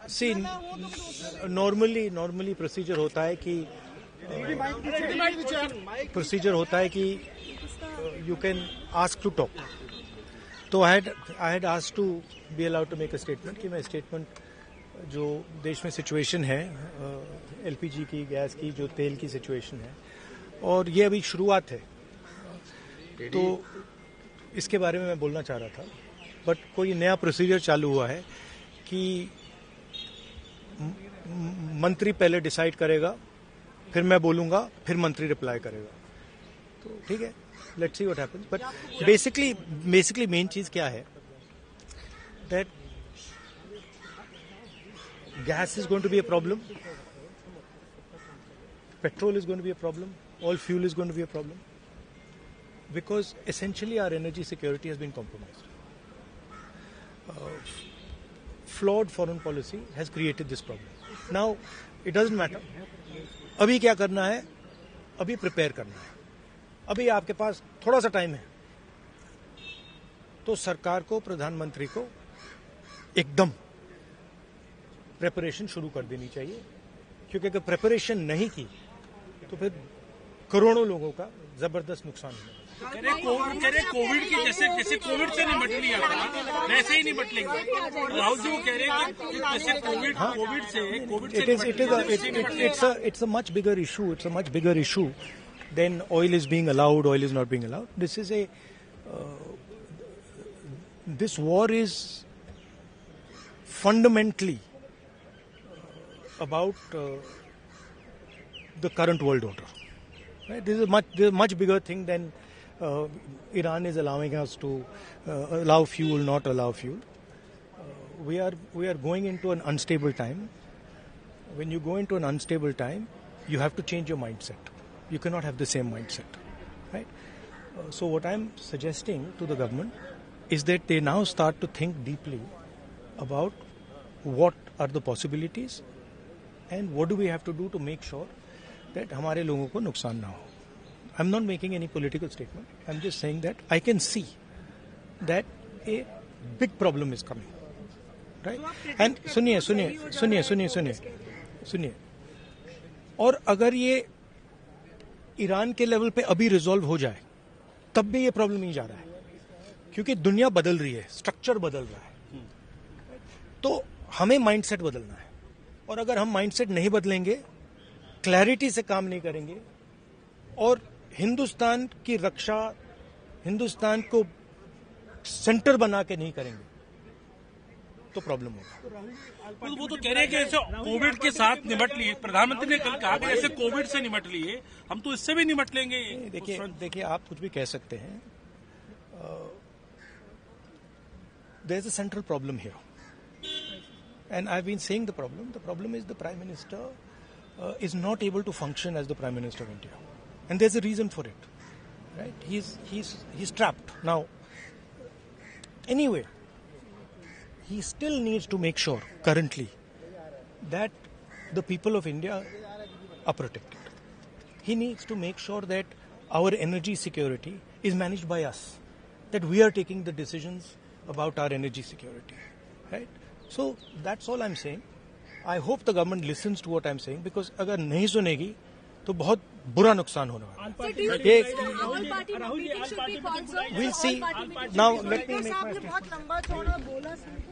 सी normally procedure होता है कि you can ask to talk. तो I had asked to be allowed to make a statement कि मैं स्टेटमेंट जो देश में सिचुएशन है एलपीजी की, गैस की, जो तेल की सिचुएशन है, और ये अभी शुरुआत है, तो इसके बारे में मैं बोलना चाह रहा था. बट कोई नया प्रोसीजर चालू हुआ है कि मंत्री पहले डिसाइड करेगा, फिर मैं बोलूंगा, फिर मंत्री रिप्लाई करेगा. तो ठीक है, let's see what happens. But basically main चीज क्या है, that gas is going to be a problem, petrol is going to be a problem, all fuel is going to be a problem, because essentially our energy security has been compromised. Flawed foreign policy has created this problem. Now it doesn't matter. अभी क्या करना है, अभी prepare करना है. अभी आपके पास थोड़ा सा टाइम है, तो सरकार को, प्रधानमंत्री को एकदम प्रेपरेशन शुरू कर देनी चाहिए, क्योंकि अगर प्रेपरेशन नहीं की तो फिर करोड़ों लोगों का जबरदस्त नुकसान होगा. कोविड की जैसे कोविड से निपट लिया था वैसे ही निपट लेंगे. राहुल जी वो कह रहे हैं कि जैसे कोविड से it's a much bigger issue. It's a much bigger issue than oil is being allowed, oil is not being allowed. This war is fundamentally about the current world order. Right? This is a much bigger thing than Iran is allowing us to allow fuel, not allow fuel. We are going into an unstable time. When you go into an unstable time, you have to change your mindset. You cannot have the same mindset, right? So what I'm suggesting to the government is that they now start to think deeply about what are the possibilities and what do we have to do to make sure that हमारे लोगों को नुकसान ना हो. I'm not making any political statement. I'm just saying that I can see that a big problem is coming, right? And सुनिए, और अगर ये ईरान के लेवल पे अभी रिजॉल्व हो जाए, तब भी ये प्रॉब्लम नहीं जा रहा है, क्योंकि दुनिया बदल रही है, स्ट्रक्चर बदल रहा है. तो हमें माइंडसेट बदलना है, और अगर हम माइंडसेट नहीं बदलेंगे, क्लैरिटी से काम नहीं करेंगे, और हिंदुस्तान की रक्षा, हिंदुस्तान को सेंटर बना के नहीं करेंगे, तो प्रॉब्लम होगा. वो तो कह रहे हैं कि ऐसे कोविड के साथ निपट लिए. प्रधानमंत्री ने कल कहा कि ऐसे कोविड से निपट लिए, हम तो इससे भी निपट लेंगे. देखिए आप कुछ भी कह सकते हैं. There is a central problem here, and I've been saying the problem. The problem is the Prime Minister is not able to function as the Prime Minister of India, and there's a reason for it, right? He's trapped now. Anyway, he still needs to make sure currently that the people of India are protected. He needs to make sure that our energy security is managed by us, that we are taking the decisions about our energy security, right? So that's all I'm saying. I hope the government listens to what I'm saying, because अगर नहीं सुनेगी तो बहुत बुरा नुकसान होने वाला है. We'll see. Now let me make my statement.